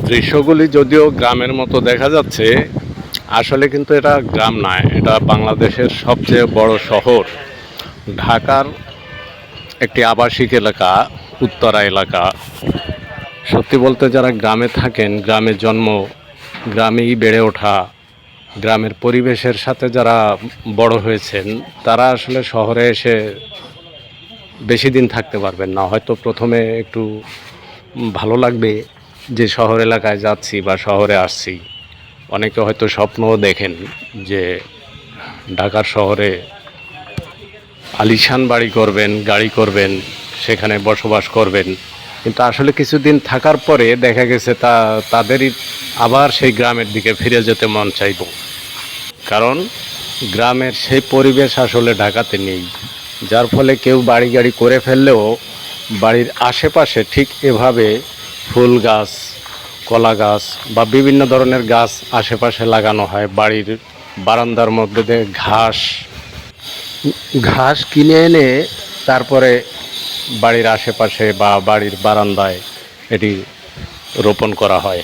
দৃশ্যগুলি যদিও গ্রামের মতো দেখা যাচ্ছে, আসলে কিন্তু এটা গ্রাম নয়, এটা বাংলাদেশের সবচেয়ে বড় শহর ঢাকার একটি আবাসিক এলাকা, উত্তরা এলাকা। সত্যি বলতে যারা গ্রামে থাকেন, গ্রামে জন্ম, গ্রামেই বেড়ে ওঠা, গ্রামের পরিবেশের সাথে যারা বড় হয়েছেন, তারা আসলে শহরে এসে বেশি দিন থাকতে পারবেন না। হয়তো প্রথমে একটু ভালো লাগবে যে শহর এলাকায় যাচ্ছি বা শহরে আসছি। অনেকে হয়তো স্বপ্নও দেখেন যে ঢাকার শহরে আলিশান বাড়ি করবেন, গাড়ি করবেন, সেখানে বসবাস করবেন। কিন্তু আসলে কিছুদিন থাকার পরে দেখা গেছে তাদেরই আবার সেই গ্রামের দিকে ফিরে যেতে মন চাইব। কারণ গ্রামের সেই পরিবেশ আসলে ঢাকাতে নেই, যার ফলে কেউ বাড়ি গাড়ি করে ফেললেও বাড়ির আশেপাশে ঠিক এভাবে ফুল গাছ, কলা গাছ বা বিভিন্ন ধরনের গাছ আশেপাশে লাগানো হয়। বাড়ির বারান্দার মধ্যে দিয়ে ঘাস ঘাস কিনে এনে তারপরে বাড়ির আশেপাশে বা বাড়ির বারান্দায় এটি রোপণ করা হয়।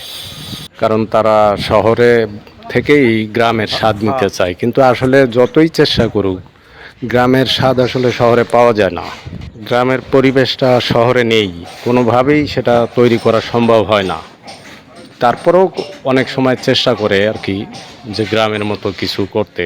কারণ তারা শহরে থেকেই গ্রামের স্বাদ নিতে চায়, কিন্তু আসলে যতই চেষ্টা করুক গ্রামের স্বাদ আসলে শহরে পাওয়া যায় না। গ্রামের পরিবেশটা শহরে নেই, কোনোভাবেই সেটা তৈরি করা সম্ভব হয় না। তারপরেও অনেক সময় চেষ্টা করে আর কি, যে গ্রামের মতো কিছু করতে।